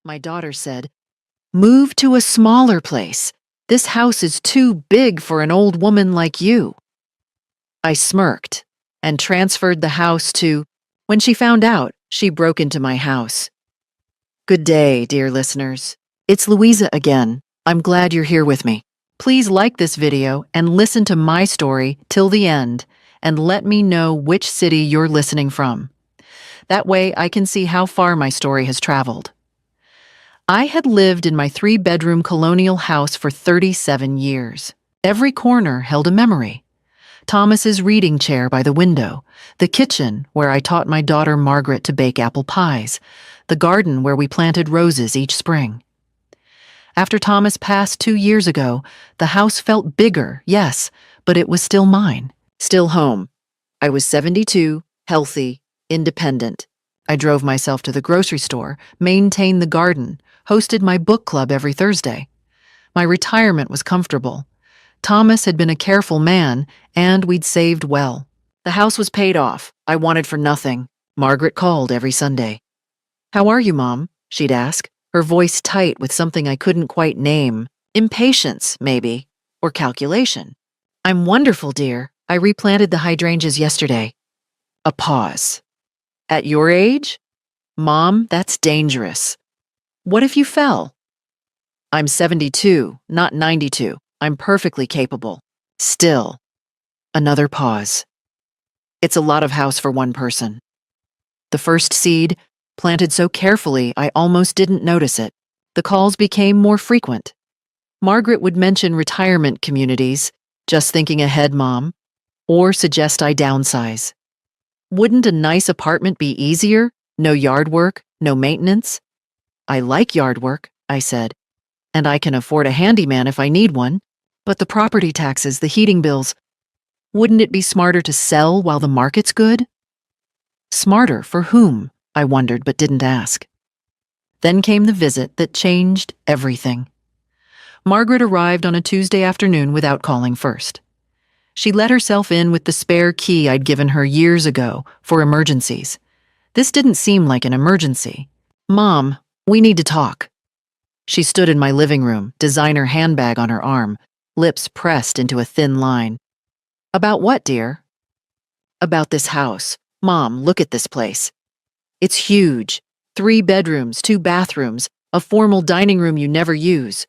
My daughter said, "Move to a smaller place. This house is too big for an old woman like you." I smirked and transferred the house to. When she found out, she broke into my house. Good day, dear listeners. It's Louisa again. I'm glad you're here with me. Please like this video and listen to my story till the end, and let me know which city you're listening from. That way I can see how far my story has traveled. I had lived in my 3-bedroom colonial house for 37 years. Every corner held a memory. Thomas's reading chair by the window, the kitchen where I taught my daughter Margaret to bake apple pies, the garden where we planted roses each spring. After Thomas passed 2 years ago, the house felt bigger, yes, but it was still mine, still home. I was 72, healthy, independent. I drove myself to the grocery store, maintained the garden, hosted my book club every Thursday. My retirement was comfortable. Thomas had been a careful man, and we'd saved well. The house was paid off. I wanted for nothing. Margaret called every Sunday. "How are you, Mom?" she'd ask, her voice tight with something I couldn't quite name. Impatience, maybe, or calculation. "I'm wonderful, dear. I replanted the hydrangeas yesterday." A pause. "At your age? Mom, that's dangerous. What if you fell?" "I'm 72, not 92. I'm perfectly capable." Still. Another pause. "It's a lot of house for one person." The first seed, planted so carefully I almost didn't notice it. The calls became more frequent. Margaret would mention retirement communities, "Just thinking ahead, Mom," or suggest I downsize. Wouldn't a nice apartment be easier? No yard work, no maintenance? "I like yard work," I said, "and I can afford a handyman if I need one. But the property taxes, the heating bills, wouldn't it be smarter to sell while the market's good?" Smarter for whom? I wondered but didn't ask. Then came the visit that changed everything. Margaret arrived on a Tuesday afternoon without calling first. She let herself in with the spare key I'd given her years ago for emergencies. This didn't seem like an emergency. "Mom, we need to talk." She stood in my living room, designer handbag on her arm, lips pressed into a thin line. "About what, dear?" "About this house. Mom, look at this place. It's huge. 3 bedrooms, 2 bathrooms, a formal dining room you never use.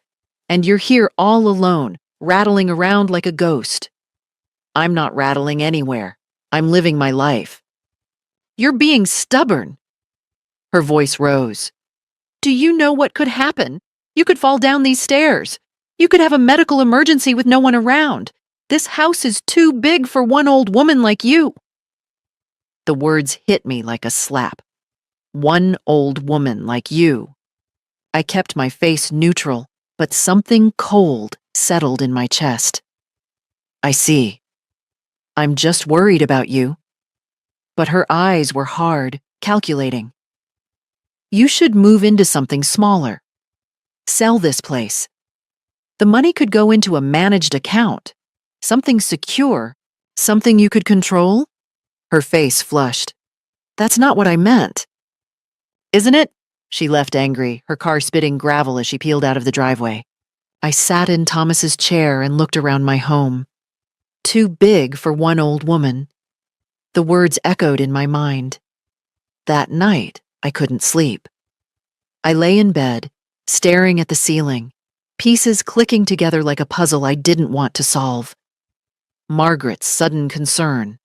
And you're here all alone, rattling around like a ghost." "I'm not rattling anywhere. I'm living my life." "You're being stubborn." Her voice rose. "Do you know what could happen? You could fall down these stairs. You could have a medical emergency with no one around. This house is too big for one old woman like you." The words hit me like a slap. One old woman like you. I kept my face neutral, but something cold settled in my chest. "I see. I'm just worried about you." But her eyes were hard, calculating. "You should move into something smaller. Sell this place. The money could go into a managed account, something secure, something you could control." Her face flushed. "That's not what I meant." "Isn't it?" She left angry, her car spitting gravel as she peeled out of the driveway. I sat in Thomas's chair and looked around my home. Too big for one old woman. The words echoed in my mind. That night, I couldn't sleep. I lay in bed, staring at the ceiling, pieces clicking together like a puzzle I didn't want to solve. Margaret's sudden concern.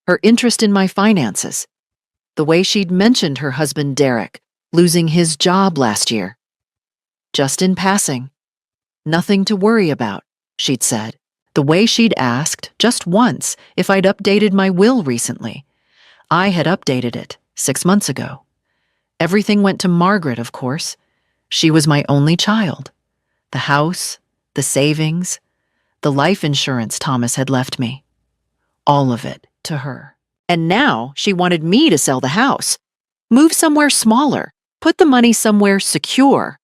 Her interest in my finances. The way she'd mentioned her husband Derek losing his job last year. Just in passing. "Nothing to worry about," she'd said. The way she'd asked, just once, if I'd updated my will recently. I had updated it 6 months ago. Everything went to Margaret, of course. She was my only child. The house, the savings, the life insurance Thomas had left me. All of it to her. And now she wanted me to sell the house. Move somewhere smaller. Put the money somewhere secure.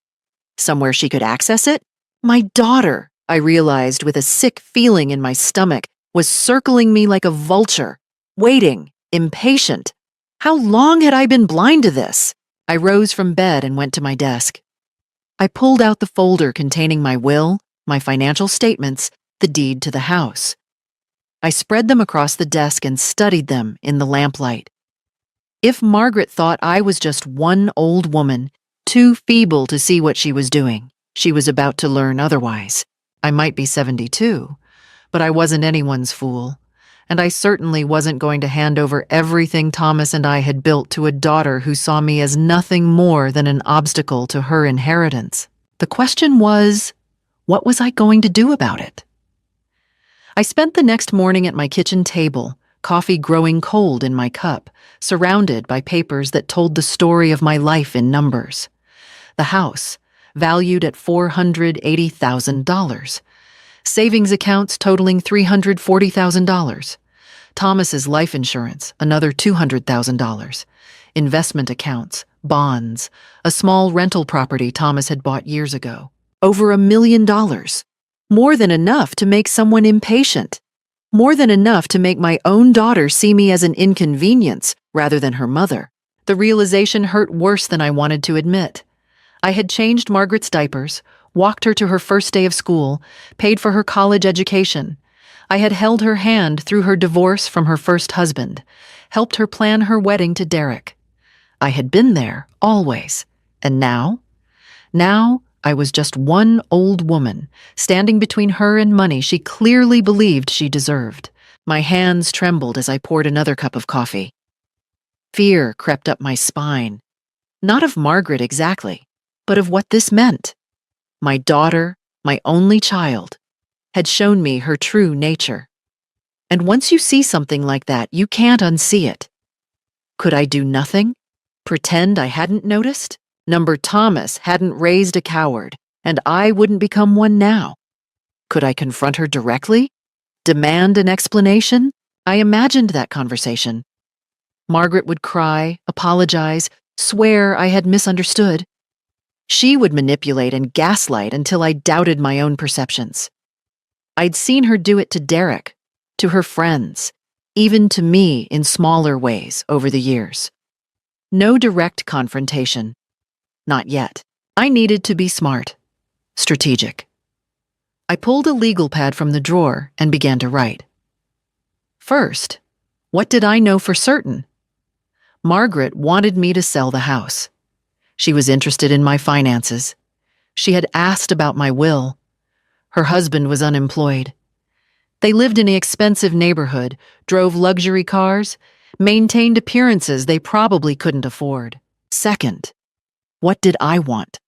Somewhere she could access it. My daughter, I realized with a sick feeling in my stomach, was circling me like a vulture, waiting, impatient. How long had I been blind to this? I rose from bed and went to my desk. I pulled out the folder containing my will, my financial statements, the deed to the house. I spread them across the desk and studied them in the lamplight. If Margaret thought I was just one old woman, too feeble to see what she was doing, she was about to learn otherwise. I might be 72, but I wasn't anyone's fool, and I certainly wasn't going to hand over everything Thomas and I had built to a daughter who saw me as nothing more than an obstacle to her inheritance. The question was, what was I going to do about it? I spent the next morning at my kitchen table, coffee growing cold in my cup, surrounded by papers that told the story of my life in numbers. The house, valued at $480,000. Savings accounts totaling $340,000. Thomas's life insurance, another $200,000. Investment accounts, bonds, a small rental property Thomas had bought years ago. Over $1 million. More than enough to make someone impatient. More than enough to make my own daughter see me as an inconvenience rather than her mother. The realization hurt worse than I wanted to admit. I had changed Margaret's diapers, walked her to her first day of school, paid for her college education. I had held her hand through her divorce from her first husband, helped her plan her wedding to Derek. I had been there, always. And now? Now, I was just one old woman, standing between her and money she clearly believed she deserved. My hands trembled as I poured another cup of coffee. Fear crept up my spine. Not of Margaret exactly, but of what this meant. My daughter, my only child, had shown me her true nature. And once you see something like that, you can't unsee it. Could I do nothing? Pretend I hadn't noticed? Number Thomas hadn't raised a coward, and I wouldn't become one now. Could I confront her directly? Demand an explanation? I imagined that conversation. Margaret would cry, apologize, swear I had misunderstood. She would manipulate and gaslight until I doubted my own perceptions. I'd seen her do it to Derek, to her friends, even to me in smaller ways over the years. No direct confrontation. Not yet. I needed to be smart, strategic. I pulled a legal pad from the drawer and began to write. First, what did I know for certain? Margaret wanted me to sell the house. She was interested in my finances. She had asked about my will. Her husband was unemployed. They lived in an expensive neighborhood, drove luxury cars, maintained appearances they probably couldn't afford. Second, what did I want?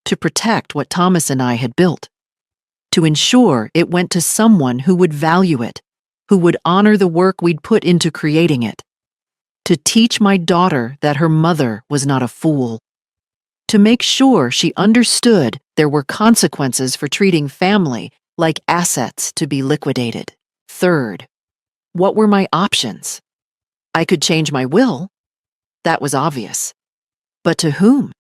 To protect what Thomas and I had built. To ensure it went to someone who would value it, who would honor the work we'd put into creating it. To teach my daughter that her mother was not a fool. To make sure she understood there were consequences for treating family like assets to be liquidated. Third, what were my options? I could change my will. That was obvious. But to whom?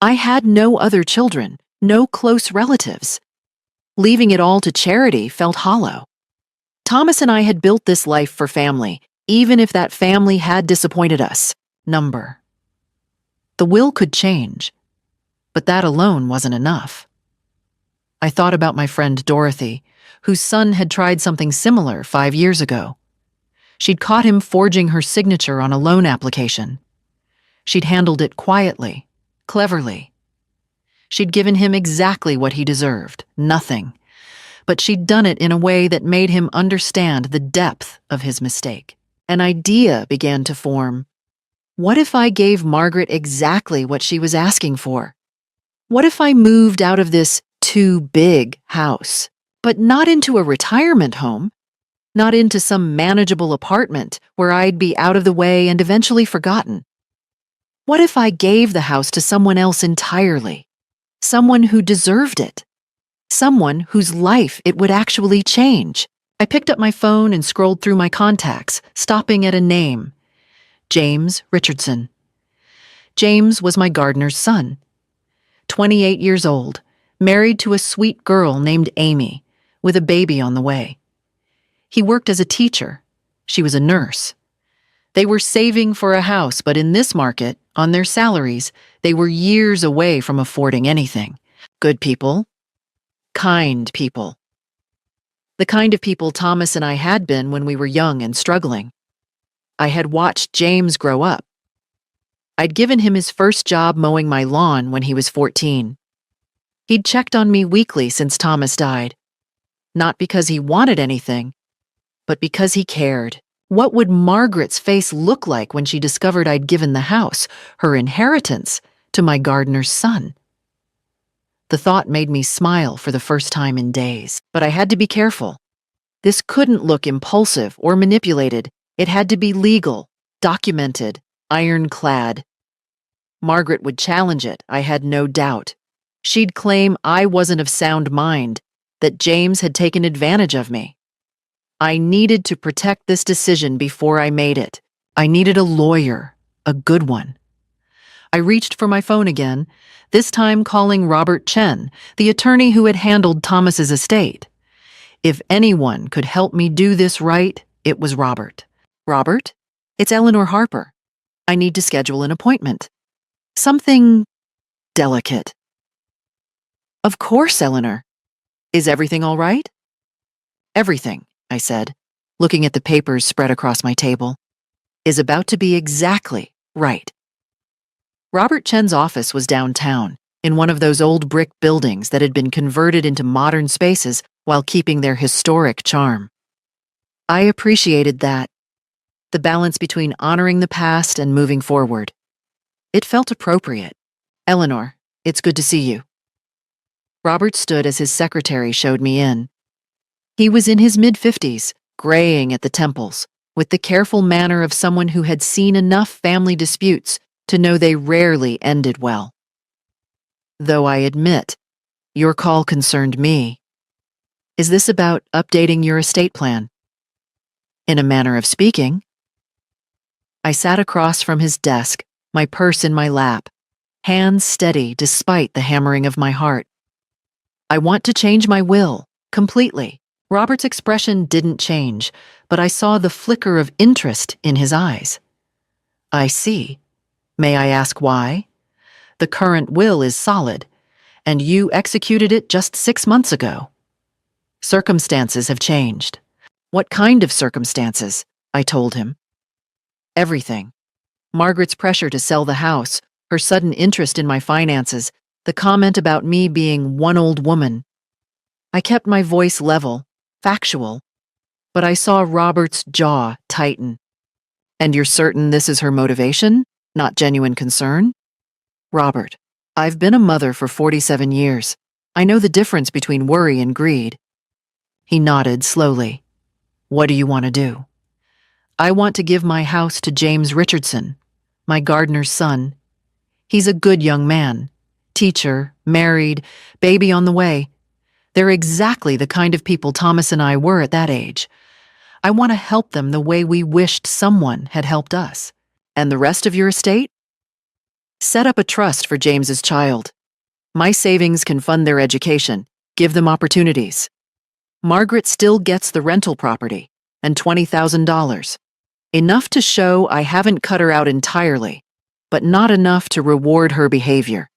I had no other children, no close relatives. Leaving it all to charity felt hollow. Thomas and I had built this life for family, even if that family had disappointed us. Number. The will could change, but that alone wasn't enough. I thought about my friend Dorothy, whose son had tried something similar 5 years ago. She'd caught him forging her signature on a loan application. She'd handled it quietly, cleverly. She'd given him exactly what he deserved, nothing. But she'd done it in a way that made him understand the depth of his mistake. An idea began to form. What if I gave Margaret exactly what she was asking for? What if I moved out of this too big house, but not into a retirement home, not into some manageable apartment where I'd be out of the way and eventually forgotten? What if I gave the house to someone else entirely? Someone who deserved it? Someone whose life it would actually change? I picked up my phone and scrolled through my contacts, stopping at a name. James Richardson. James was my gardener's son. 28 years old, married to a sweet girl named Amy, with a baby on the way. He worked as a teacher. She was a nurse. They were saving for a house, but in this market, On their salaries, they were years away from affording anything. Good people, kind people. The kind of people Thomas and I had been when we were young and struggling. I had watched James grow up. I'd given him his first job mowing my lawn when he was 14. He'd checked on me weekly since Thomas died. Not because he wanted anything, but because he cared. What would Margaret's face look like when she discovered I'd given the house, her inheritance, to my gardener's son? The thought made me smile for the first time in days, but I had to be careful. This couldn't look impulsive or manipulated. It had to be legal, documented, ironclad. Margaret would challenge it, I had no doubt. She'd claim I wasn't of sound mind, that James had taken advantage of me. I needed to protect this decision before I made it. I needed a lawyer, a good one. I reached for my phone again, this time calling Robert Chen, the attorney who had handled Thomas's estate. If anyone could help me do this right, it was Robert. Robert? It's Eleanor Harper. I need to schedule an appointment. Something delicate. Of course, Eleanor. Is everything all right? Everything, I said, looking at the papers spread across my table, is about to be exactly right. Robert Chen's office was downtown, in one of those old brick buildings that had been converted into modern spaces while keeping their historic charm. I appreciated that, the balance between honoring the past and moving forward. It felt appropriate. Eleanor, it's good to see you. Robert stood as his secretary showed me in. He was in his mid-50s, graying at the temples, with the careful manner of someone who had seen enough family disputes to know they rarely ended well. Though I admit, your call concerned me. Is this about updating your estate plan? In a manner of speaking. I sat across from his desk, my purse in my lap, hands steady despite the hammering of my heart. I want to change my will, completely. Robert's expression didn't change, but I saw the flicker of interest in his eyes. I see. May I ask why? The current will is solid, and you executed it just 6 months ago. Circumstances have changed. What kind of circumstances? I told him. Everything. Margaret's pressure to sell the house, her sudden interest in my finances, the comment about me being one old woman. I kept my voice level, factual, but I saw Robert's jaw tighten. And you're certain this is her motivation, not genuine concern? Robert, I've been a mother for 47 years. I know the difference between worry and greed. He nodded slowly. What do you want to do? I want to give my house to James Richardson, my gardener's son. He's a good young man. Teacher, married, baby on the way. They're exactly the kind of people Thomas and I were at that age. I want to help them the way we wished someone had helped us. And the rest of your estate? Set up a trust for James's child. My savings can fund their education, give them opportunities. Margaret still gets the rental property and $20,000. Enough to show I haven't cut her out entirely, but not enough to reward her behavior.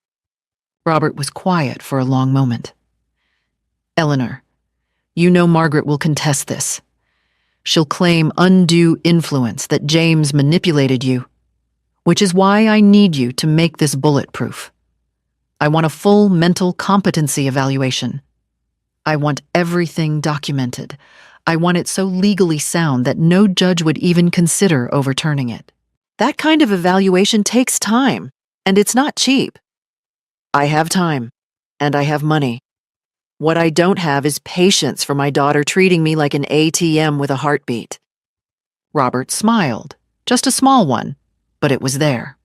Robert was quiet for a long moment. Eleanor, you know Margaret will contest this. She'll claim undue influence that James manipulated you, which is why I need you to make this bulletproof. I want a full mental competency evaluation. I want everything documented. I want it so legally sound that no judge would even consider overturning it. That kind of evaluation takes time, and it's not cheap. I have time, and I have money. What I don't have is patience for my daughter treating me like an ATM with a heartbeat. Robert smiled, just a small one, but it was there.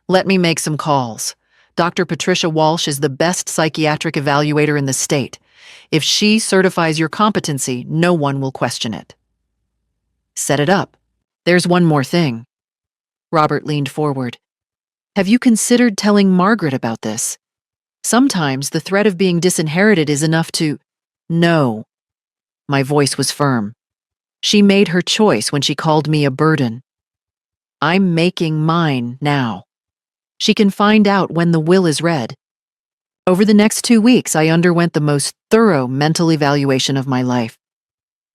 Let me make some calls. Dr. Patricia Walsh is the best psychiatric evaluator in the state. If she certifies your competency, no one will question it. Set it up. There's one more thing. Robert leaned forward. Have you considered telling Margaret about this? Sometimes the threat of being disinherited is enough to... No. My voice was firm. She made her choice when she called me a burden. I'm making mine now. She can find out when the will is read. Over the next 2 weeks, I underwent the most thorough mental evaluation of my life.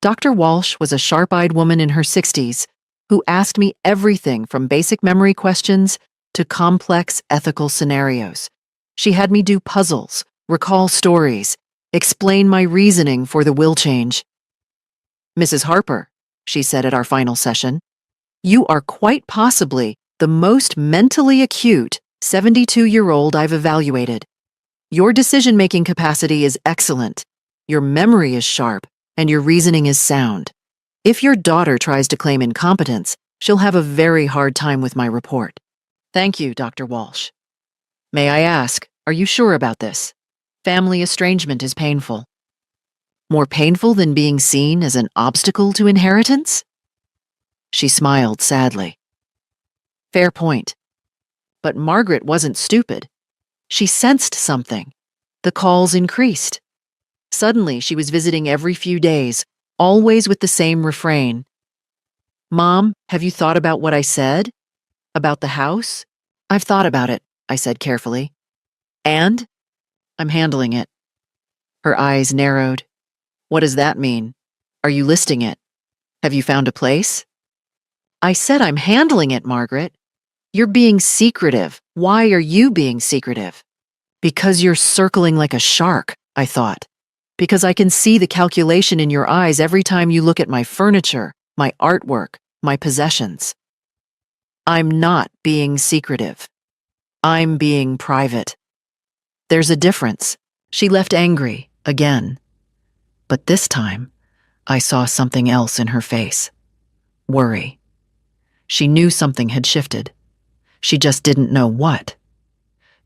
Dr. Walsh was a sharp-eyed woman in her 60s who asked me everything from basic memory questions to complex ethical scenarios. She had me do puzzles, recall stories, explain my reasoning for the will change. "Mrs. Harper," she said at our final session, "you are quite possibly the most mentally acute 72-year-old I've evaluated. Your decision-making capacity is excellent, your memory is sharp, and your reasoning is sound. If your daughter tries to claim incompetence, she'll have a very hard time with my report. Thank you, Dr. Walsh. May I ask, are you sure about this? Family estrangement is painful. More painful than being seen as an obstacle to inheritance?" She smiled sadly. Fair point. But Margaret wasn't stupid. She sensed something. The calls increased. Suddenly, she was visiting every few days, always with the same refrain. "Mom, have you thought about what I said? About the house?" "I've thought about it," I said carefully. "And?" "I'm handling it." Her eyes narrowed. "What does that mean? Are you listing it? Have you found a place?" "I said I'm handling it, Margaret. You're being secretive. Why are you being secretive?" "Because you're circling like a shark," I thought. "Because I can see the calculation in your eyes every time you look at my furniture, my artwork, my possessions." "I'm not being secretive. I'm being private. There's a difference." She left angry, again. But this time, I saw something else in her face. Worry. She knew something had shifted. She just didn't know what.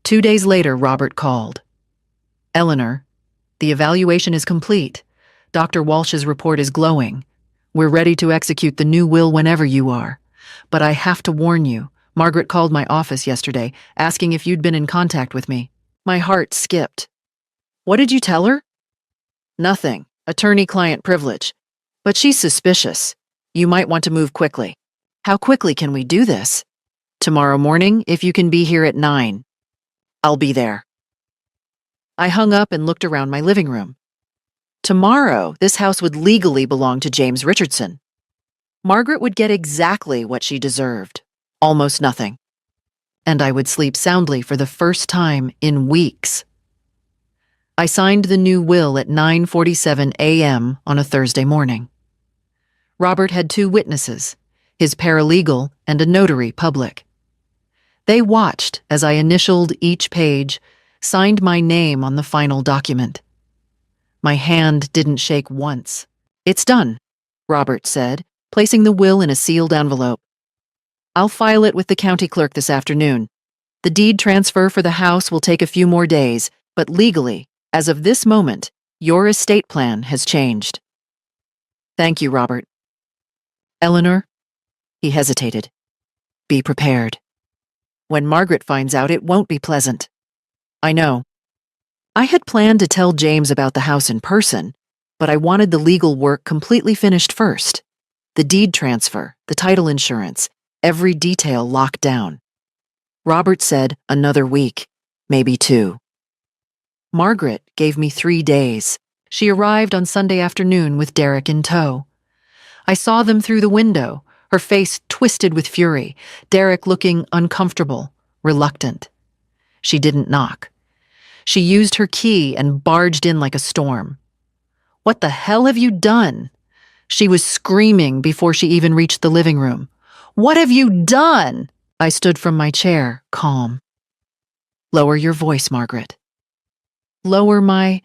2 days later, Robert called. "Eleanor, the evaluation is complete. Dr. Walsh's report is glowing. We're ready to execute the new will whenever you are. But I have to warn you, Margaret called my office yesterday, asking if you'd been in contact with me." My heart skipped. "What did you tell her?" "Nothing. Attorney-client privilege. But she's suspicious. You might want to move quickly." "How quickly can we do this?" "Tomorrow morning, if you can be here at 9. I'll be there." I hung up and looked around my living room. Tomorrow, this house would legally belong to James Richardson. Margaret would get exactly what she deserved. Almost nothing. And I would sleep soundly for the first time in weeks. I signed the new will at 9:47 a.m. on a Thursday morning. Robert had 2 witnesses, his paralegal and a notary public. They watched as I initialed each page, signed my name on the final document. My hand didn't shake once. "It's done," Robert said, placing the will in a sealed envelope. "I'll file it with the county clerk this afternoon. The deed transfer for the house will take a few more days, but legally, as of this moment, your estate plan has changed." "Thank you, Robert." "Eleanor?" He hesitated. "Be prepared. When Margaret finds out, it won't be pleasant." "I know." I had planned to tell James about the house in person, but I wanted the legal work completely finished first. The deed transfer, the title insurance, every detail locked down. Robert said another week, maybe 2. Margaret gave me 3 days. She arrived on Sunday afternoon with Derek in tow. I saw them through the window, her face twisted with fury, Derek looking uncomfortable, reluctant. She didn't knock. She used her key and barged in like a storm. "What the hell have you done?" She was screaming before she even reached the living room. "What have you done?" I stood from my chair, calm. "Lower your voice, Margaret." "Lower my—"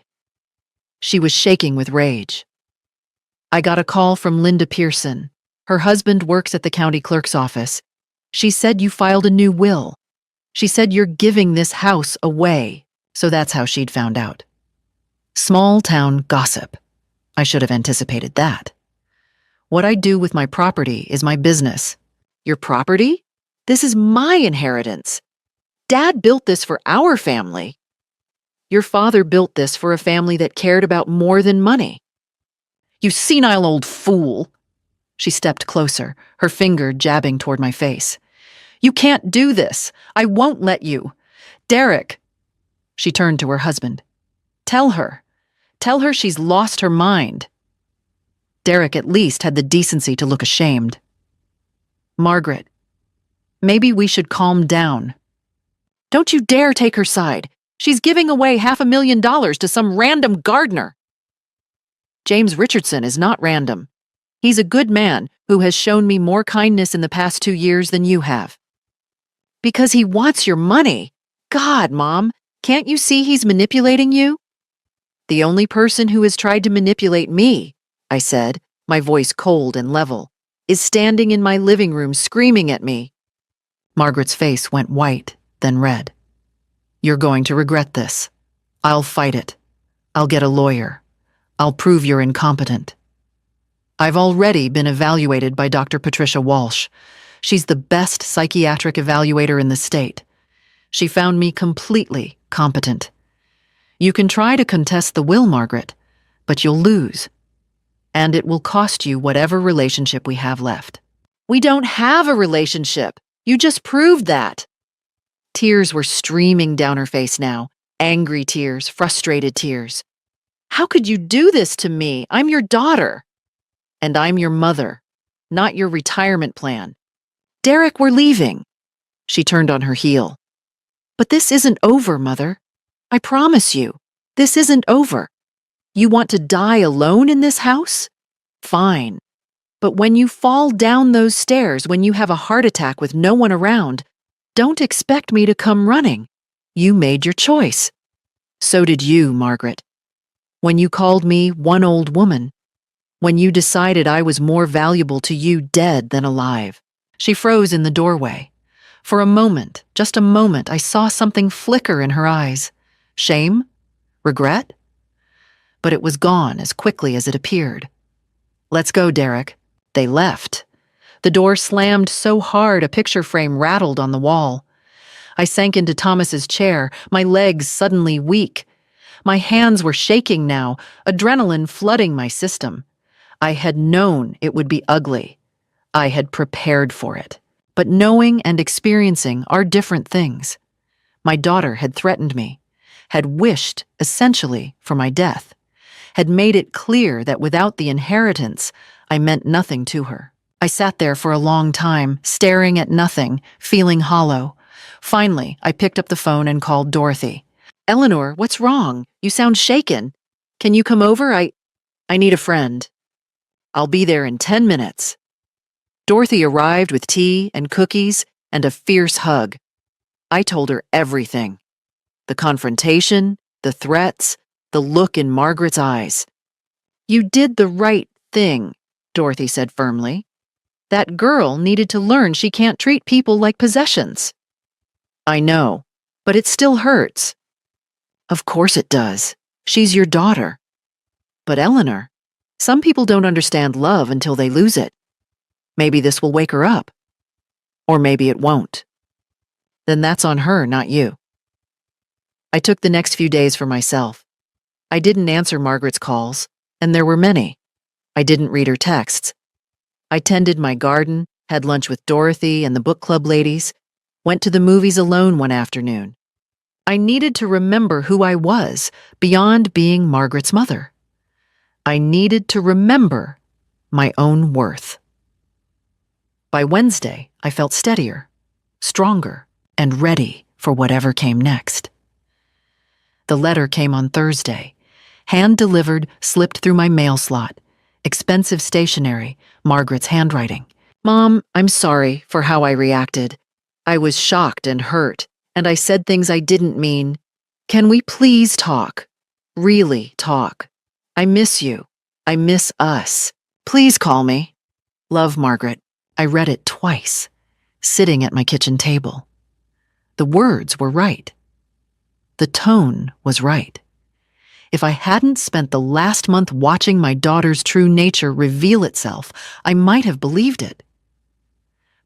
She was shaking with rage. I got a call from Linda Pearson. Her husband works at the county clerk's office. She said you filed a new will. She said you're giving this house away, so that's how she'd found out. Small-town gossip. I should have anticipated that. What I do with my property is my business. Your property? This is my inheritance. Dad built this for our family. Your father built this for a family that cared about more than money. You senile old fool. She stepped closer, her finger jabbing toward my face. You can't do this. I won't let you. Derek. She turned to her husband. Tell her. Tell her she's lost her mind. Derek at least had the decency to look ashamed. Margaret, maybe we should calm down. Don't you dare take her side. She's giving away $500,000 to some random gardener. James Richardson is not random. He's a good man who has shown me more kindness in the past 2 years than you have. Because he wants your money. God, Mom, can't you see he's manipulating you? The only person who has tried to manipulate me, I said, my voice cold and level, is standing in my living room screaming at me. Margaret's face went white, then red. You're going to regret this. I'll fight it. I'll get a lawyer. I'll prove you're incompetent. I've already been evaluated by Dr. Patricia Walsh. She's the best psychiatric evaluator in the state. She found me completely competent. You can try to contest the will, Margaret, but you'll lose. And it will cost you whatever relationship we have left. We don't have a relationship. You just proved that. Tears were streaming down her face now, angry tears, frustrated tears. How could you do this to me? I'm your daughter. And I'm your mother, not your retirement plan. Derek, we're leaving. She turned on her heel. But this isn't over, Mother. I promise you, this isn't over. You want to die alone in this house? Fine. But when you fall down those stairs, when you have a heart attack with no one around, don't expect me to come running. You made your choice. So did you, Margaret. When you called me one old woman, when you decided I was more valuable to you dead than alive. She froze in the doorway. For a moment, just a moment, I saw something flicker in her eyes. Shame? Regret? But it was gone as quickly as it appeared. Let's go, Derek. They left. The door slammed so hard a picture frame rattled on the wall. I sank into Thomas's chair, my legs suddenly weak. My hands were shaking now, adrenaline flooding my system. I had known it would be ugly. I had prepared for it. But knowing and experiencing are different things. My daughter had threatened me, had wished, essentially, for my death, had made it clear that without the inheritance, I meant nothing to her. I sat there for a long time, staring at nothing, feeling hollow. Finally, I picked up the phone and called Dorothy. Eleanor, what's wrong? You sound shaken. Can you come over? I need a friend. I'll be there in 10 minutes. Dorothy arrived with tea and cookies and a fierce hug. I told her everything. The confrontation, the threats, the look in Margaret's eyes. You did the right thing, Dorothy said firmly. That girl needed to learn she can't treat people like possessions. I know, but it still hurts. Of course it does. She's your daughter. But Eleanor, some people don't understand love until they lose it. Maybe this will wake her up. Or maybe it won't. Then that's on her, not you. I took the next few days for myself. I didn't answer Margaret's calls, and there were many. I didn't read her texts. I tended my garden, had lunch with Dorothy and the book club ladies, went to the movies alone one afternoon. I needed to remember who I was beyond being Margaret's mother. I needed to remember my own worth. By Wednesday, I felt steadier, stronger, and ready for whatever came next. The letter came on Thursday, hand-delivered, slipped through my mail slot, expensive stationery, Margaret's handwriting. Mom, I'm sorry for how I reacted. I was shocked and hurt, and I said things I didn't mean. Can we please talk? Really talk. I miss you. I miss us. Please call me. Love, Margaret. I read it twice, sitting at my kitchen table. The words were right. The tone was right. If I hadn't spent the last month watching my daughter's true nature reveal itself, I might have believed it.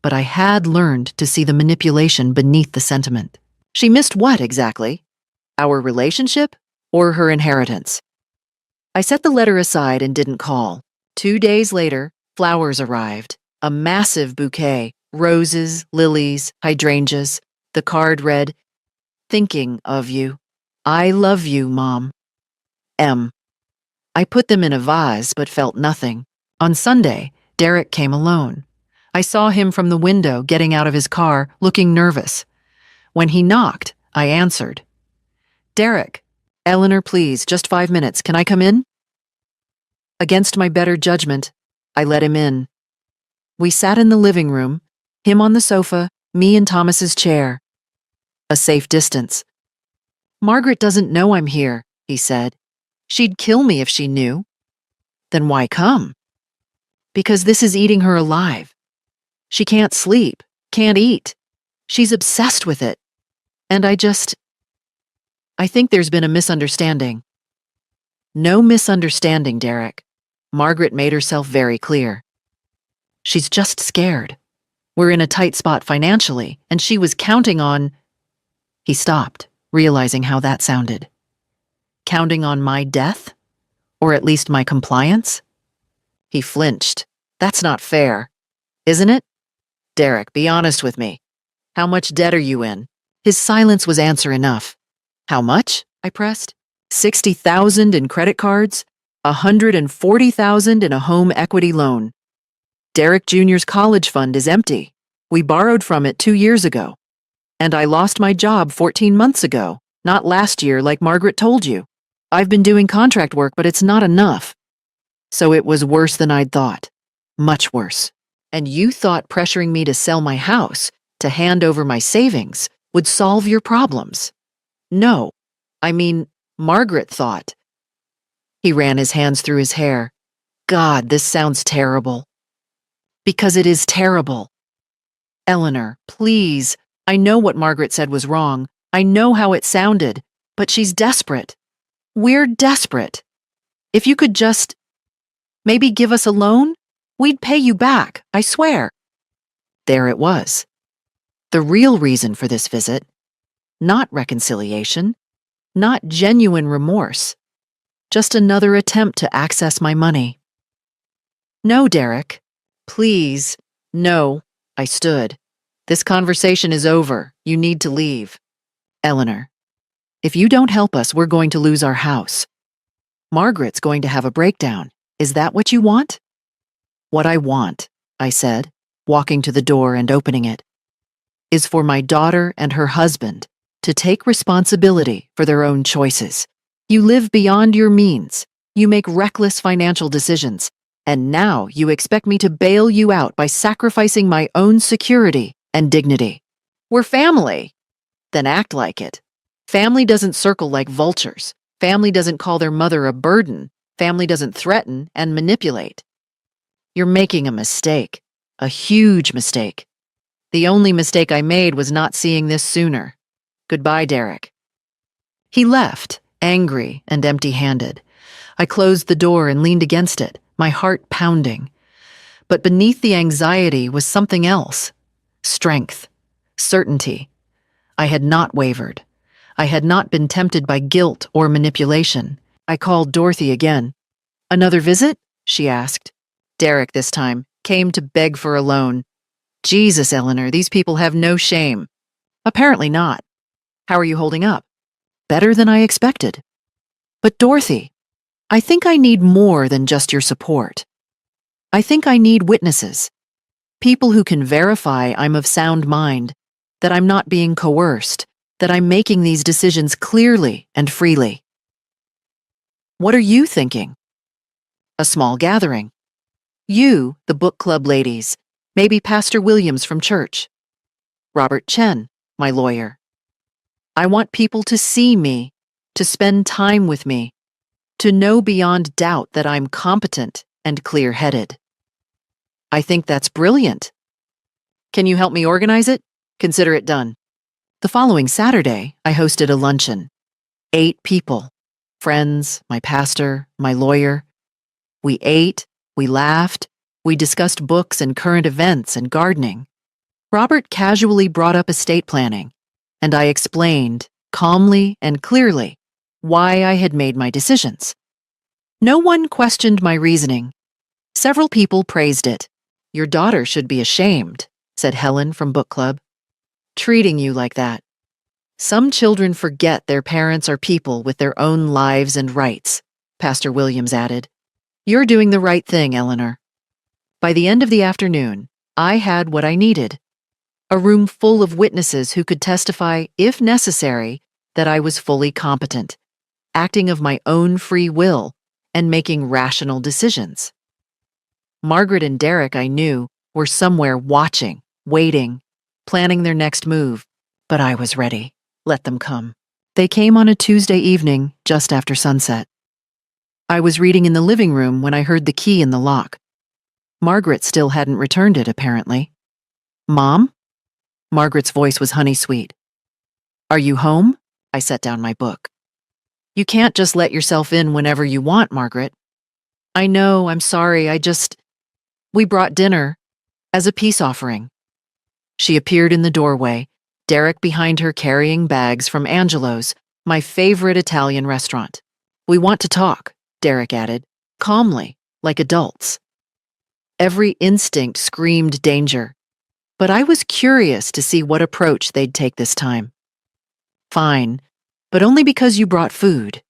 But I had learned to see the manipulation beneath the sentiment. She missed what exactly? Our relationship or her inheritance? I set the letter aside and didn't call. 2 days later, flowers arrived. A massive bouquet, Roses, lilies, hydrangeas. The card read, "Thinking of you. I love you, Mom. M." I put them in a vase but felt nothing. On Sunday, Derek came alone. I saw him from the window getting out of his car, looking nervous. When he knocked, I answered. "Derek, Eleanor, please, just 5 minutes. Can I come in?" Against my better judgment, I let him in. We sat in the living room, him on the sofa, me in Thomas's chair. A safe distance. "Margaret doesn't know I'm here," he said. "She'd kill me if she knew." "Then why come?" "Because this is eating her alive. She can't sleep, can't eat. She's obsessed with it. And I think there's been a misunderstanding." No misunderstanding, Derek. Margaret made herself very clear. She's just scared. We're in a tight spot financially, and she was counting on... He stopped, realizing how that sounded. Counting on my death? Or at least my compliance? He flinched. "That's not fair. Isn't it? Derek, be honest with me. How much debt are you in?" His silence was answer enough. "How much?" I pressed. $60,000 in credit cards, $140,000 in a home equity loan. Derek Jr.'s college fund is empty. We borrowed from it 2 years ago. And I lost my job 14 months ago, not last year like Margaret told you. I've been doing contract work, but it's not enough. So it was worse than I'd thought. Much worse. And you thought pressuring me to sell my house, to hand over my savings, would solve your problems. No. I mean, Margaret thought. He ran his hands through his hair. God, this sounds terrible. Because it is terrible. Eleanor, please. I know what Margaret said was wrong. I know how it sounded. But she's desperate. We're desperate. If you could just... maybe give us a loan? We'd pay you back, I swear. There it was. The real reason for this visit. Not reconciliation. Not genuine remorse. Just another attempt to access my money. No, Derek. Please. No. I stood. This conversation is over. You need to leave. Eleanor. If you don't help us, we're going to lose our house. Margaret's going to have a breakdown. Is that what you want? What I want, I said, walking to the door and opening it, is for my daughter and her husband to take responsibility for their own choices. You live beyond your means. You make reckless financial decisions. And now you expect me to bail you out by sacrificing my own security and dignity. We're family. Then act like it. Family doesn't circle like vultures. Family doesn't call their mother a burden. Family doesn't threaten and manipulate. You're making a mistake. A huge mistake. The only mistake I made was not seeing this sooner. Goodbye, Derek. He left, angry and empty-handed. I closed the door and leaned against it, my heart pounding. But beneath the anxiety was something else. Strength. Certainty. I had not wavered. I had not been tempted by guilt or manipulation. I called Dorothy again. "Another visit?" she asked. Derek, this time, came to beg for a loan. Jesus, Eleanor, these people have no shame. Apparently not. How are you holding up? Better than I expected. But Dorothy, I think I need more than just your support. I think I need witnesses. People who can verify I'm of sound mind, that I'm not being coerced, that I'm making these decisions clearly and freely. What are you thinking? A small gathering. You, the book club ladies, maybe Pastor Williams from church. Robert Chen, my lawyer. I want people to see me, to spend time with me, to know beyond doubt that I'm competent and clear-headed. I think that's brilliant. Can you help me organize it? Consider it done. The following Saturday, I hosted a luncheon. 8 people. Friends, my pastor, my lawyer. We ate, we laughed, we discussed books and current events and gardening. Robert casually brought up estate planning, and I explained, calmly and clearly, why I had made my decisions. No one questioned my reasoning. Several people praised it. Your daughter should be ashamed, said Helen from book club. Treating you like that. Some children forget their parents are people with their own lives and rights, Pastor Williams added. You're doing the right thing, Eleanor. By the end of the afternoon, I had what I needed. A room full of witnesses who could testify, if necessary, that I was fully competent, acting of my own free will, and making rational decisions. Margaret and Derek, I knew, were somewhere watching, waiting, planning their next move, but I was ready. Let them come. They came on a Tuesday evening, just after sunset. I was reading in the living room when I heard the key in the lock. Margaret still hadn't returned it, apparently. Mom? Margaret's voice was honey-sweet. Are you home? I set down my book. You can't just let yourself in whenever you want, Margaret. I know, I'm sorry, We brought dinner as a peace offering. She appeared in the doorway, Derek behind her carrying bags from Angelo's, my favorite Italian restaurant. We want to talk, Derek added, calmly, like adults. Every instinct screamed danger, but I was curious to see what approach they'd take this time. Fine, but only because you brought food.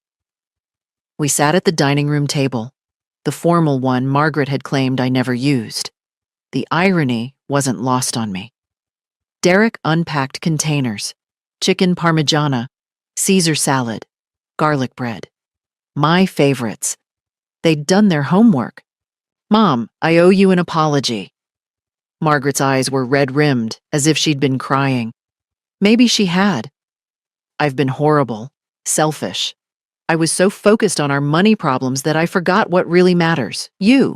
We sat at the dining room table, the formal one Margaret had claimed I never used. The irony wasn't lost on me. Derek unpacked containers, chicken parmigiana, Caesar salad, garlic bread. My favorites. They'd done their homework. Mom, I owe you an apology. Margaret's eyes were red-rimmed, as if she'd been crying. Maybe she had. I've been horrible, selfish. I was so focused on our money problems that I forgot what really matters. You.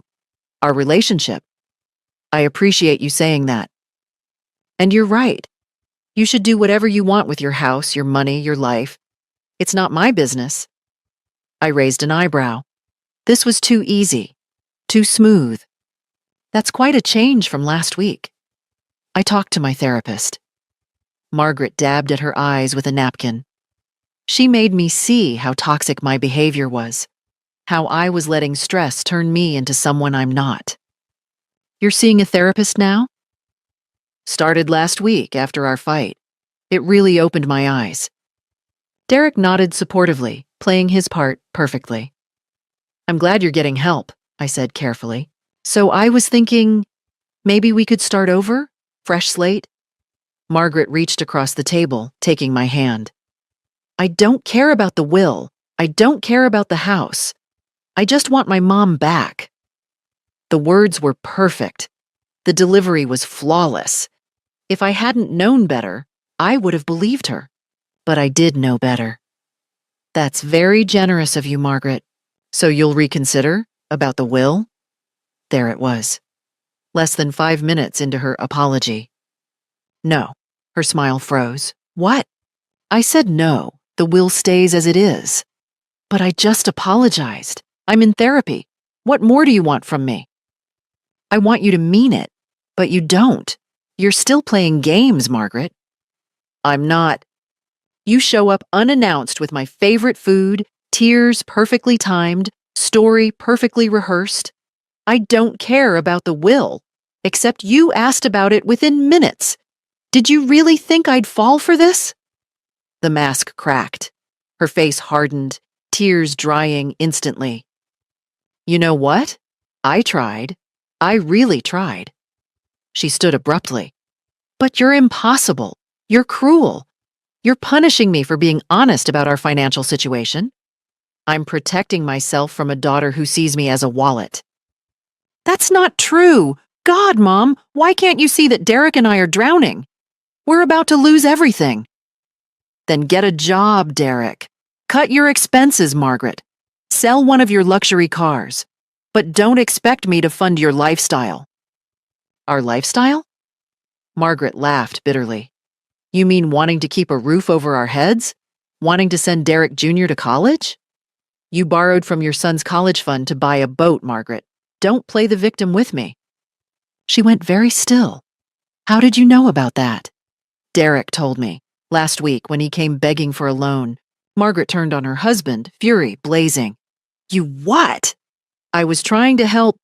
Our relationship. I appreciate you saying that. And you're right. You should do whatever you want with your house, your money, your life. It's not my business. I raised an eyebrow. This was too easy, too smooth. That's quite a change from last week. I talked to my therapist. Margaret dabbed at her eyes with a napkin. She made me see how toxic my behavior was, how I was letting stress turn me into someone I'm not. You're seeing a therapist now? Started last week after our fight. It really opened my eyes. Derek nodded supportively, playing his part perfectly. I'm glad you're getting help, I said carefully. So I was thinking, maybe we could start over? Fresh slate? Margaret reached across the table, taking my hand. I don't care about the will. I don't care about the house. I just want my mom back. The words were perfect. The delivery was flawless. If I hadn't known better, I would have believed her. But I did know better. That's very generous of you, Margaret. So you'll reconsider about the will? There it was. Less than 5 minutes into her apology. No. Her smile froze. What? I said no. The will stays as it is. But I just apologized. I'm in therapy. What more do you want from me? I want you to mean it, but you don't. You're still playing games, Margaret. I'm not. You show up unannounced with my favorite food, tears perfectly timed, story perfectly rehearsed. I don't care about the will, except you asked about it within minutes. Did you really think I'd fall for this? The mask cracked. Her face hardened, tears drying instantly. You know what? I tried. I really tried. She stood abruptly. But you're impossible. You're cruel. You're punishing me for being honest about our financial situation. I'm protecting myself from a daughter who sees me as a wallet. That's not true. God, Mom, why can't you see that Derek and I are drowning? We're about to lose everything. Then get a job, Derek. Cut your expenses, Margaret. Sell one of your luxury cars. But don't expect me to fund your lifestyle. Our lifestyle? Margaret laughed bitterly. You mean wanting to keep a roof over our heads? Wanting to send Derek Jr. to college? You borrowed from your son's college fund to buy a boat, Margaret. Don't play the victim with me. She went very still. How did you know about that? Derek told me, last week when he came begging for a loan. Margaret turned on her husband, fury blazing. You what? I was trying to help.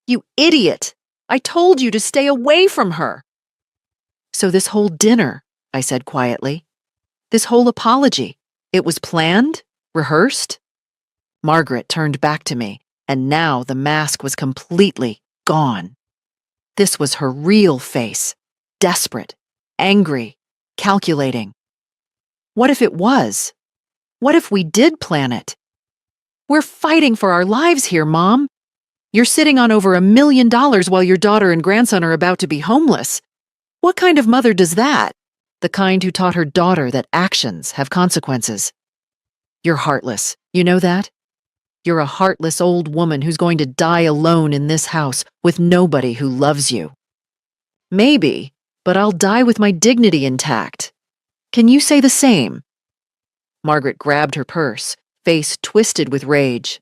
You idiot! I told you to stay away from her. So this whole dinner, I said quietly, this whole apology, it was planned? Rehearsed? Margaret turned back to me, and now the mask was completely gone. This was her real face, desperate, angry, calculating. What if it was? What if we did plan it? We're fighting for our lives here, Mom. You're sitting on over $1 million while your daughter and grandson are about to be homeless. What kind of mother does that? The kind who taught her daughter that actions have consequences. You're heartless, you know that? You're a heartless old woman who's going to die alone in this house with nobody who loves you. Maybe, but I'll die with my dignity intact. Can you say the same? Margaret grabbed her purse, face twisted with rage.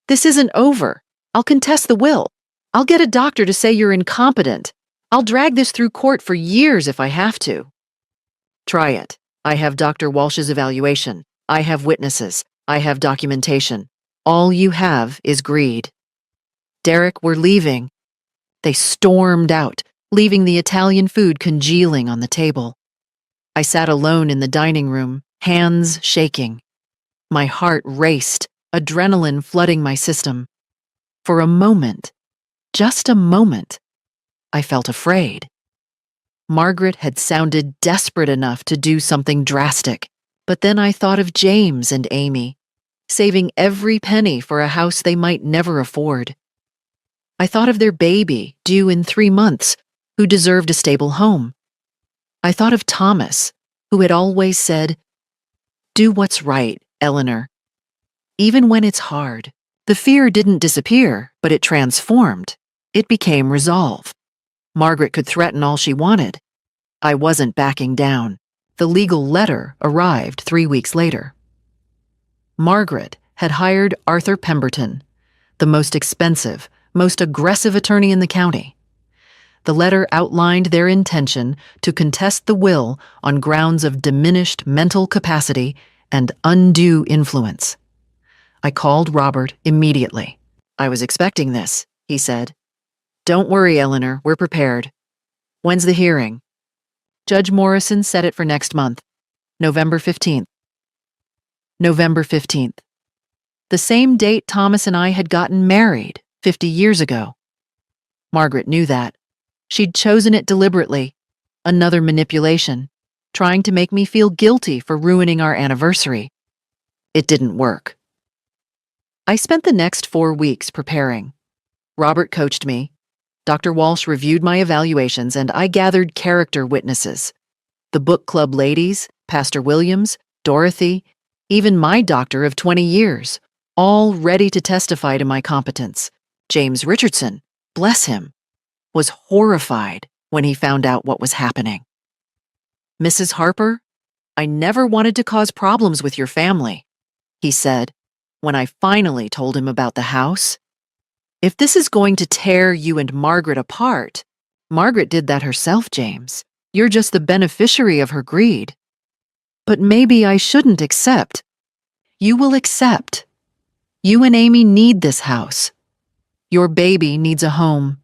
This isn't over. I'll contest the will. I'll get a doctor to say you're incompetent. I'll drag this through court for years if I have to. Try it. I have Dr. Walsh's evaluation. I have witnesses. I have documentation. All you have is greed. Derek, we're leaving. They stormed out, leaving the Italian food congealing on the table. I sat alone in the dining room, hands shaking. My heart raced, adrenaline flooding my system. For a moment, just a moment, I felt afraid. Margaret had sounded desperate enough to do something drastic, but then I thought of James and Amy, saving every penny for a house they might never afford. I thought of their baby, due in 3 months, who deserved a stable home. I thought of Thomas, who had always said, "Do what's right, Eleanor." Even when it's hard, the fear didn't disappear, but it transformed. It became resolve. Margaret could threaten all she wanted. I wasn't backing down. The legal letter arrived 3 weeks later. Margaret had hired Arthur Pemberton, the most expensive, most aggressive attorney in the county. The letter outlined their intention to contest the will on grounds of diminished mental capacity and undue influence. I called Robert immediately. "I was expecting this," he said. "Don't worry, Eleanor, we're prepared. When's the hearing?" Judge Morrison set it for next month, November 15th. November 15th. The same date Thomas and I had gotten married 50 years ago. Margaret knew that. She'd chosen it deliberately. Another manipulation, trying to make me feel guilty for ruining our anniversary. It didn't work. I spent the next 4 weeks preparing. Robert coached me. Dr. Walsh reviewed my evaluations, and I gathered character witnesses. The book club ladies, Pastor Williams, Dorothy, even my doctor of 20 years, all ready to testify to my competence. James Richardson, bless him, was horrified when he found out what was happening. "Mrs. Harper, I never wanted to cause problems with your family," he said when I finally told him about the house. "If this is going to tear you and Margaret apart, Margaret did that herself, James. You're just the beneficiary of her greed. But maybe I shouldn't accept. You will accept. You and Amy need this house. Your baby needs a home.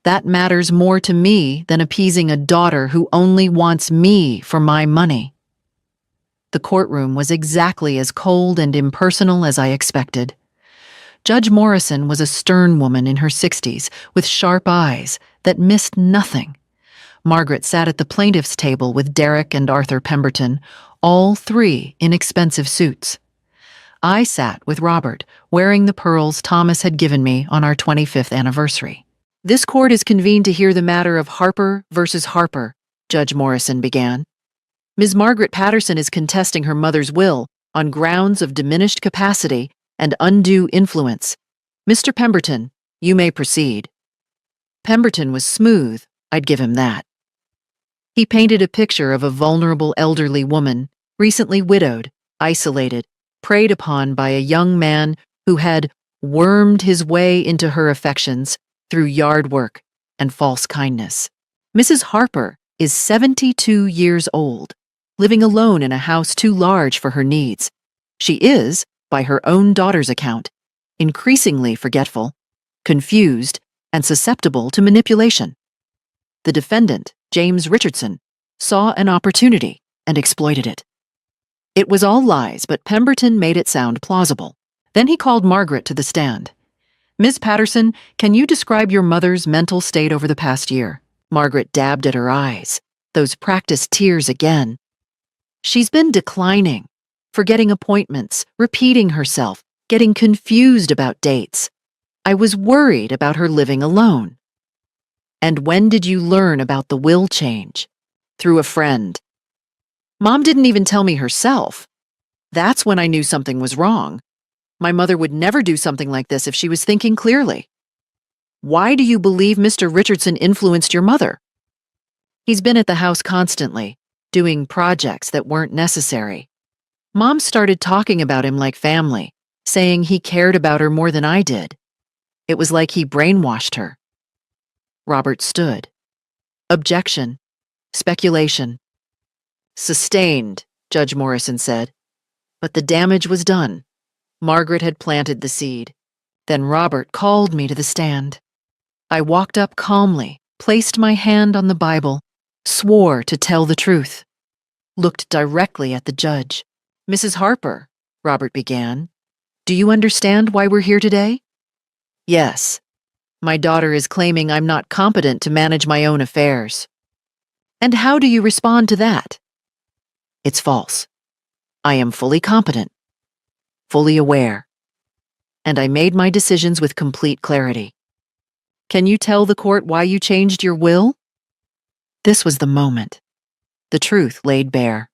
That matters more to me than appeasing a daughter who only wants me for my money." The courtroom was exactly as cold and impersonal as I expected. Judge Morrison was a stern woman in her 60s with sharp eyes that missed nothing. Margaret sat at the plaintiff's table with Derek and Arthur Pemberton, all 3 in expensive suits. I sat with Robert, wearing the pearls Thomas had given me on our 25th anniversary. "This court is convened to hear the matter of Harper versus Harper," Judge Morrison began. "Ms. Margaret Patterson is contesting her mother's will on grounds of diminished capacity and undue influence. Mr. Pemberton, you may proceed." Pemberton was smooth, I'd give him that. He painted a picture of a vulnerable elderly woman, recently widowed, isolated, preyed upon by a young man who had wormed his way into her affections through yard work and false kindness. Mrs. Harper is 72 years old, living alone in a house too large for her needs. She is, by her own daughter's account, increasingly forgetful, confused, and susceptible to manipulation. The defendant, James Richardson, saw an opportunity and exploited it. It was all lies, but Pemberton made it sound plausible. Then he called Margaret to the stand. Ms. Patterson, can you describe your mother's mental state over the past year? Margaret dabbed at her eyes, those practiced tears again. She's been declining, forgetting appointments, repeating herself, getting confused about dates. I was worried about her living alone. And when did you learn about the will change? Through a friend. Mom didn't even tell me herself. That's when I knew something was wrong. My mother would never do something like this if she was thinking clearly. Why do you believe Mr. Richardson influenced your mother? He's been at the house constantly, doing projects that weren't necessary. Mom started talking about him like family, saying he cared about her more than I did. It was like he brainwashed her. Robert stood. Objection. Speculation. Sustained, Judge Morrison said. But the damage was done. Margaret had planted the seed. Then Robert called me to the stand. I walked up calmly, placed my hand on the Bible, swore to tell the truth, looked directly at the judge. Mrs. Harper, Robert began, do you understand why we're here today? Yes. My daughter is claiming I'm not competent to manage my own affairs. And how do you respond to that? It's false. I am fully competent, fully aware, and I made my decisions with complete clarity. Can you tell the court why you changed your will? This was the moment. The truth laid bare.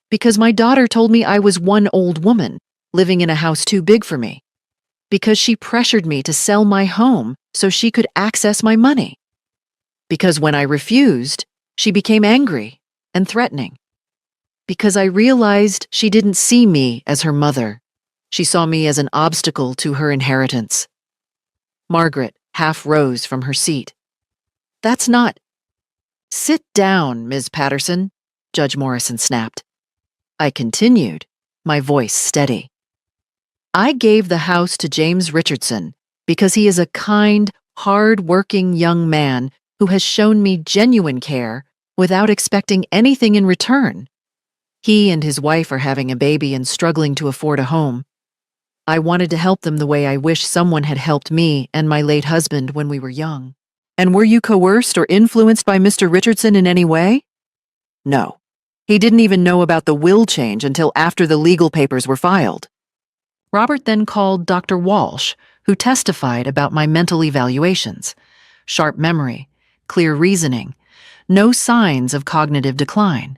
Because my daughter told me I was one old woman, living in a house too big for me. Because she pressured me to sell my home so she could access my money. Because when I refused, she became angry and threatening. Because I realized she didn't see me as her mother. She saw me as an obstacle to her inheritance. Margaret half rose from her seat. That's not... Sit down, Ms. Patterson, Judge Morrison snapped. I continued, my voice steady. I gave the house to James Richardson because he is a kind, hard-working young man who has shown me genuine care without expecting anything in return. He and his wife are having a baby and struggling to afford a home. I wanted to help them the way I wish someone had helped me and my late husband when we were young. And were you coerced or influenced by Mr. Richardson in any way? No. He didn't even know about the will change until after the legal papers were filed. Robert then called Dr. Walsh, who testified about my mental evaluations. Sharp memory, clear reasoning, no signs of cognitive decline.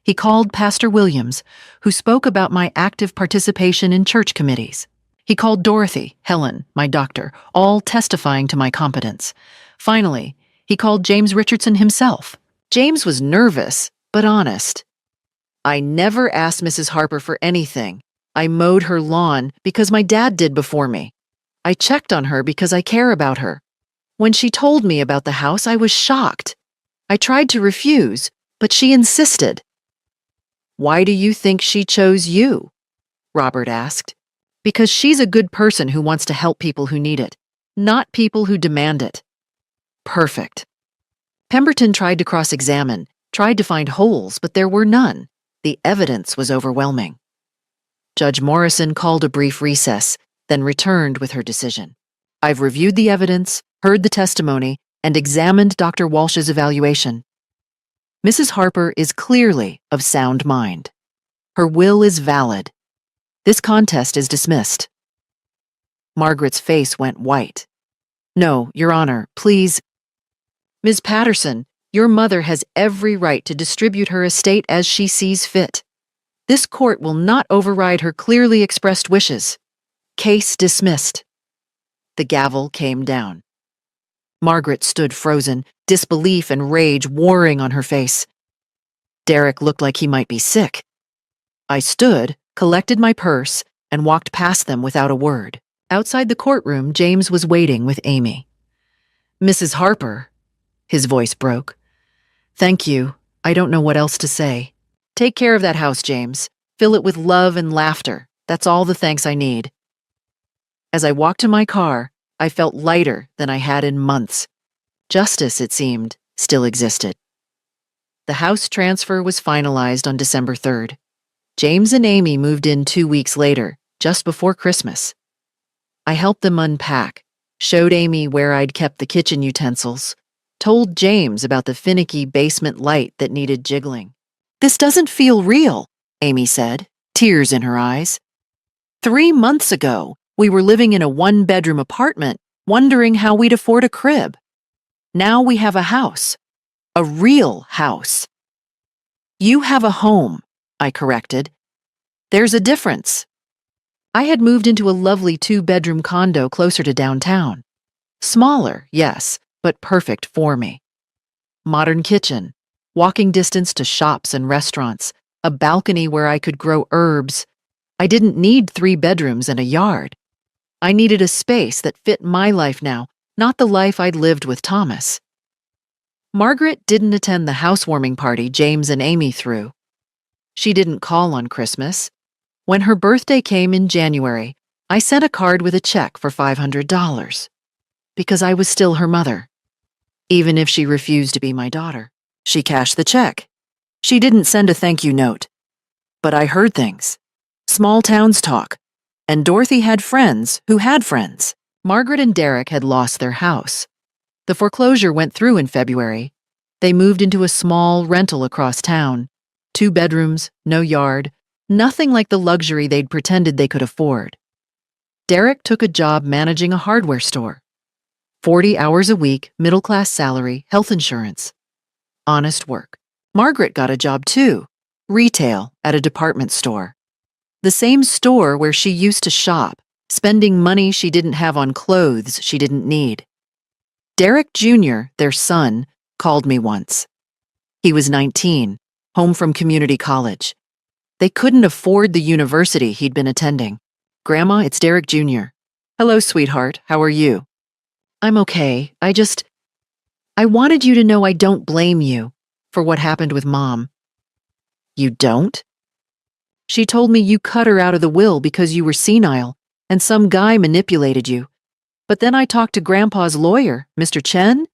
He called Pastor Williams, who spoke about my active participation in church committees. He called Dorothy, Helen, my doctor, all testifying to my competence. Finally, he called James Richardson himself. James was nervous, but honest. I never asked Mrs. Harper for anything. I mowed her lawn because my dad did before me. I checked on her because I care about her. When she told me about the house, I was shocked. I tried to refuse, but she insisted. Why do you think she chose you? Robert asked. Because she's a good person who wants to help people who need it, not people who demand it. Perfect. Pemberton tried to cross-examine, tried to find holes, but there were none. The evidence was overwhelming. Judge Morrison called a brief recess, then returned with her decision. I've reviewed the evidence, heard the testimony, and examined Dr. Walsh's evaluation. Mrs. Harper is clearly of sound mind. Her will is valid. This contest is dismissed. Margaret's face went white. No, Your Honor, please. Ms. Patterson, your mother has every right to distribute her estate as she sees fit. This court will not override her clearly expressed wishes. Case dismissed. The gavel came down. Margaret stood frozen, disbelief and rage warring on her face. Derek looked like he might be sick. I stood, collected my purse, and walked past them without a word. Outside the courtroom, James was waiting with Amy. Mrs. Harper, his voice broke. Thank you. I don't know what else to say. Take care of that house, James. Fill it with love and laughter. That's all the thanks I need. As I walked to my car, I felt lighter than I had in months. Justice, it seemed, still existed. The house transfer was finalized on December 3rd. James and Amy moved in 2 weeks later, just before Christmas. I helped them unpack, showed Amy where I'd kept the kitchen utensils, told James about the finicky basement light that needed jiggling. "This doesn't feel real," Amy said, tears in her eyes. 3 months ago, we were living in a one-bedroom apartment, wondering how we'd afford a crib. Now we have a house. A real house. "You have a home," I corrected. "There's a difference." I had moved into a lovely 2-bedroom condo closer to downtown. Smaller, yes, but perfect for me. Modern kitchen, walking distance to shops and restaurants, a balcony where I could grow herbs. I didn't need 3 bedrooms and a yard. I needed a space that fit my life now, not the life I'd lived with Thomas. Margaret didn't attend the housewarming party James and Amy threw. She didn't call on Christmas. When her birthday came in January, I sent a card with a check for $500. Because I was still her mother. Even if she refused to be my daughter, she cashed the check. She didn't send a thank you note. But I heard things. Small towns talk. And Dorothy had friends who had friends. Margaret and Derek had lost their house. The foreclosure went through in February. They moved into a small rental across town. 2 bedrooms, no yard, nothing like the luxury they'd pretended they could afford. Derek took a job managing a hardware store. 40 hours a week, middle-class salary, health insurance. Honest work. Margaret got a job too, retail at a department store. The same store where she used to shop, spending money she didn't have on clothes she didn't need. Derek Jr., their son, called me once. He was 19, home from community college. They couldn't afford the university he'd been attending. "Grandma, it's Derek Jr. "Hello, sweetheart. How are you?" "I'm okay. I wanted you to know I don't blame you for what happened with Mom." "You don't?" "She told me you cut her out of the will because you were senile and some guy manipulated you. But then I talked to Grandpa's lawyer, Mr. Chen,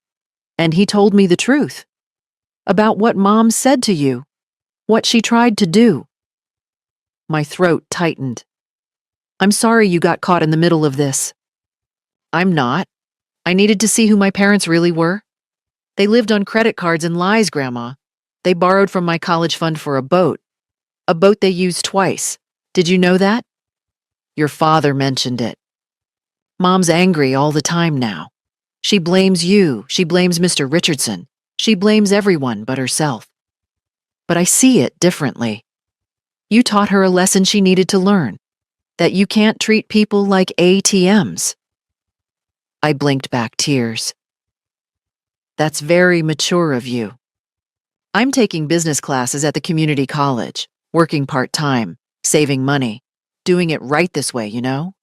and he told me the truth. About what Mom said to you, what she tried to do." My throat tightened. "I'm sorry you got caught in the middle of this." "I'm not. I needed to see who my parents really were. They lived on credit cards and lies, Grandma. They borrowed from my college fund for a boat they used twice. Did you know that?" "Your father mentioned it." "Mom's angry all the time now. She blames you, she blames Mr. Richardson, she blames everyone but herself. But I see it differently. You taught her a lesson she needed to learn, that you can't treat people like ATMs." I blinked back tears. "That's very mature of you. I'm taking business classes at the community college, working part-time, saving money, doing it right this way, you know?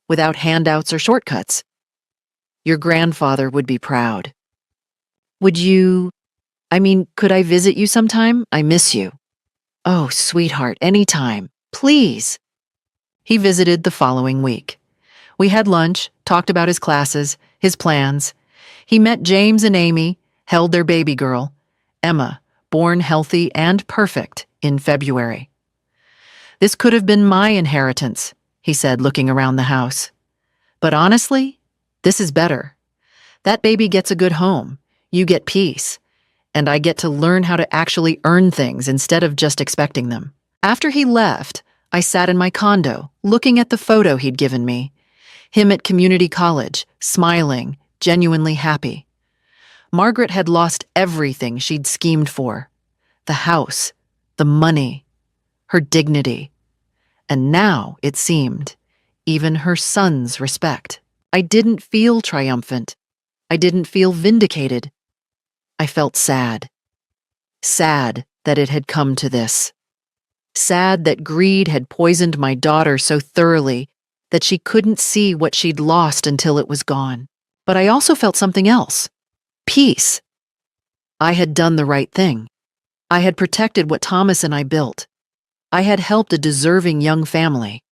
Without handouts or shortcuts. Your grandfather would be proud. Could I visit you sometime? I miss you." "Oh, sweetheart, anytime. Please." He visited the following week. We had lunch, talked about his classes, his plans. He met James and Amy, held their baby girl, Emma, born healthy and perfect in February. "This could have been my inheritance," he said, looking around the house. "But honestly, this is better. That baby gets a good home, you get peace, and I get to learn how to actually earn things instead of just expecting them." After he left, I sat in my condo, looking at the photo he'd given me. Him at community college, smiling, genuinely happy. Margaret had lost everything she'd schemed for. The house, the money, her dignity. And now, it seemed, even her son's respect. I didn't feel triumphant. I didn't feel vindicated. I felt sad. Sad that it had come to this. Sad that greed had poisoned my daughter so thoroughly that she couldn't see what she'd lost until it was gone. But I also felt something else. Peace. I had done the right thing. I had protected what Thomas and I built. I had helped a deserving young family.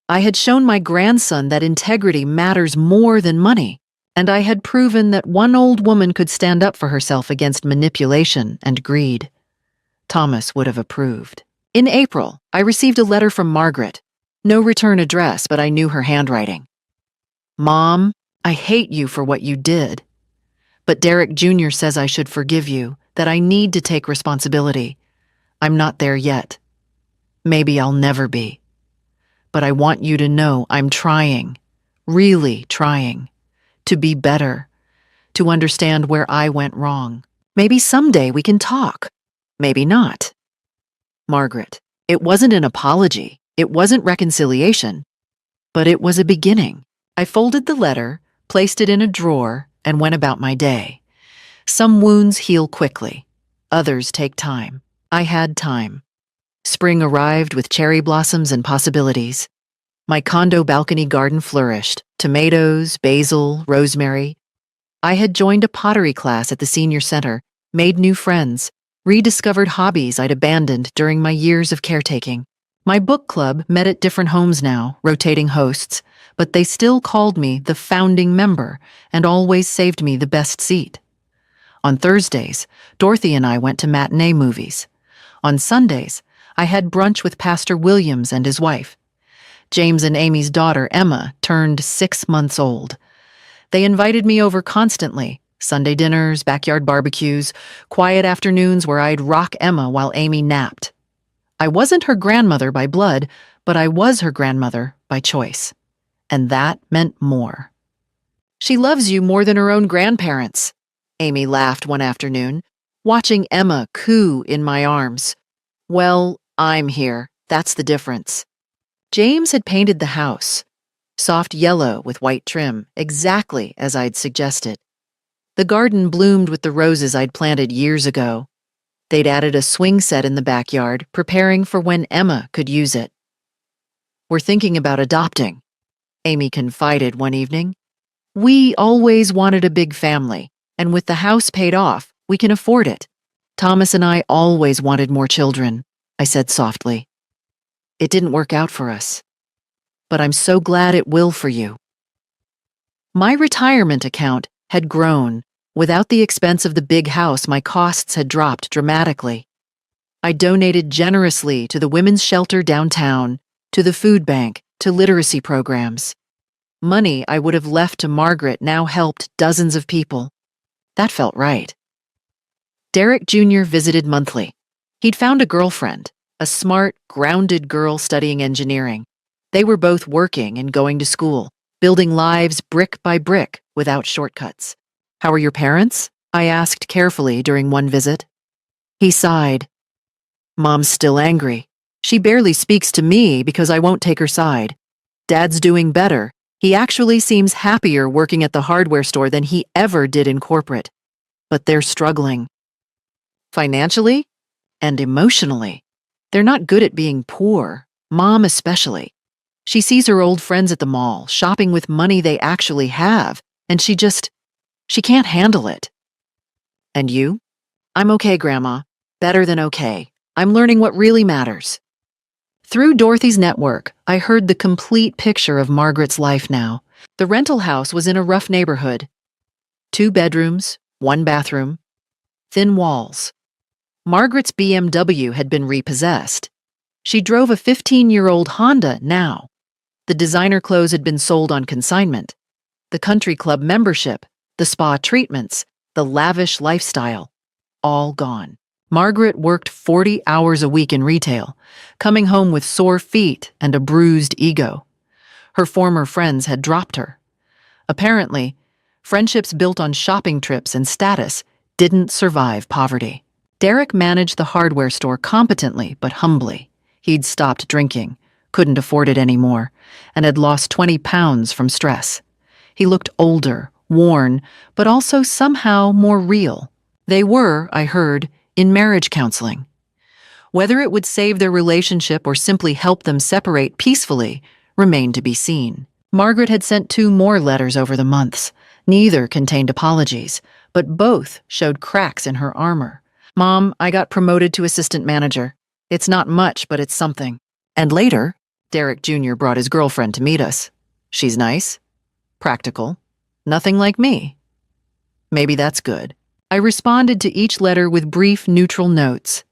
I had shown my grandson that integrity matters more than money, and I had proven that one old woman could stand up for herself against manipulation and greed. Thomas would have approved. In April, I received a letter from Margaret. No return address, but I knew her handwriting. Mom, I hate you for what you did. But Derek Jr. says I should forgive you, that I need to take responsibility. I'm not there yet. Maybe I'll never be. But I want you to know I'm trying, really trying, to be better, to understand where I went wrong. Maybe someday we can talk. Maybe not. Margaret, it wasn't an apology. It wasn't reconciliation. But it was a beginning. I folded the letter, placed it in a drawer, and went about my day. Some wounds heal quickly. Others take time. I had time. Spring arrived with cherry blossoms and possibilities. My condo balcony garden flourished. Tomatoes, basil, rosemary. I had joined a pottery class at the senior center, made new friends, rediscovered hobbies I'd abandoned during my years of caretaking. My book club met at different homes now, rotating hosts, but they still called me the founding member and always saved me the best seat. On Thursdays, Dorothy and I went to matinee movies. On Sundays, I had brunch with Pastor Williams and his wife. James and Amy's daughter, Emma, turned 6 months old. They invited me over constantly, Sunday dinners, backyard barbecues, quiet afternoons where I'd rock Emma while Amy napped. I wasn't her grandmother by blood, but I was her grandmother by choice. And that meant more. She loves you more than her own grandparents, Amy laughed one afternoon, watching Emma coo in my arms. Well, I'm here. That's the difference. James had painted the house, soft yellow with white trim, exactly as I'd suggested. The garden bloomed with the roses I'd planted years ago. They'd added a swing set in the backyard, preparing for when Emma could use it. We're thinking about adopting, Amy confided one evening. We always wanted a big family, and with the house paid off, we can afford it. Thomas and I always wanted more children, I said softly. It didn't work out for us, but I'm so glad it will for you. My retirement account had grown. Without the expense of the big house, my costs had dropped dramatically. I donated generously to the women's shelter downtown, to the food bank, to literacy programs. Money I would have left to Margaret now helped dozens of people. That felt right. Derek Jr. visited monthly. He'd found a girlfriend, a smart, grounded girl studying engineering. They were both working and going to school, building lives brick by brick without shortcuts. How are your parents? I asked carefully during one visit. He sighed. Mom's still angry. She barely speaks to me because I won't take her side. Dad's doing better. He actually seems happier working at the hardware store than he ever did in corporate. But they're struggling. Financially and emotionally. They're not good at being poor, Mom especially. She sees her old friends at the mall, shopping with money they actually have, and she can't handle it. And you? I'm okay, Grandma. Better than okay. I'm learning what really matters. Through Dorothy's network, I heard the complete picture of Margaret's life now. The rental house was in a rough neighborhood. 2 bedrooms, 1 bathroom, thin walls. Margaret's BMW had been repossessed. She drove a 15-year-old Honda now. The designer clothes had been sold on consignment. The country club membership, the spa treatments, the lavish lifestyle, all gone. Margaret worked 40 hours a week in retail, coming home with sore feet and a bruised ego. Her former friends had dropped her. Apparently, friendships built on shopping trips and status didn't survive poverty. Derek managed the hardware store competently but humbly. He'd stopped drinking, couldn't afford it anymore, and had lost 20 pounds from stress. He looked older, worn, but also somehow more real. They were, I heard, in marriage counseling. Whether it would save their relationship or simply help them separate peacefully remained to be seen. Margaret had sent 2 more letters over the months. Neither contained apologies, but both showed cracks in her armor. Mom, I got promoted to assistant manager. It's not much, but it's something. And later, Derek Jr. brought his girlfriend to meet us. She's nice, practical, Nothing like me. Maybe that's good. I responded to each letter with brief, neutral notes.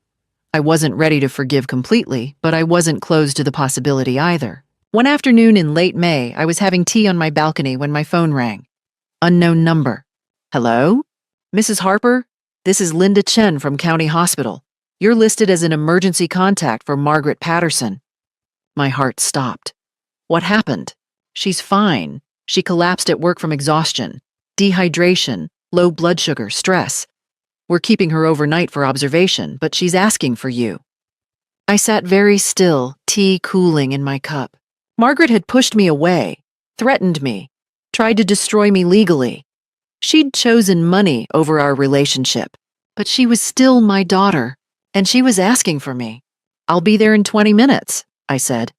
I wasn't ready to forgive completely, but I wasn't closed to the possibility either. One afternoon in late May, I was having tea on my balcony when my phone rang. Unknown number. Hello? Mrs. Harper? This is Linda Chen from County Hospital. You're listed as an emergency contact for Margaret Patterson. My heart stopped. What happened? She's fine. She collapsed at work from exhaustion, dehydration, low blood sugar, stress. We're keeping her overnight for observation, but she's asking for you. I sat very still, tea cooling in my cup. Margaret had pushed me away, threatened me, tried to destroy me legally. She'd chosen money over our relationship, but she was still my daughter, and she was asking for me. I'll be there in 20 minutes, I said.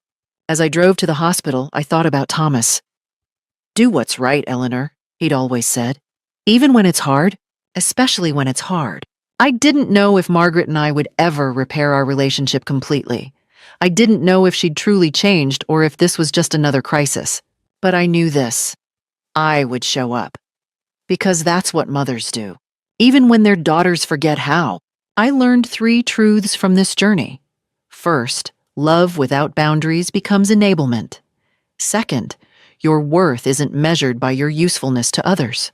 As I drove to the hospital, I thought about Thomas. Do what's right, Eleanor, he'd always said. Even when it's hard, especially when it's hard. I didn't know if Margaret and I would ever repair our relationship completely. I didn't know if she'd truly changed or if this was just another crisis. But I knew this. I would show up. Because that's what mothers do. Even when their daughters forget how. I learned 3 truths from this journey. First, love without boundaries becomes enablement. Second, your worth isn't measured by your usefulness to others.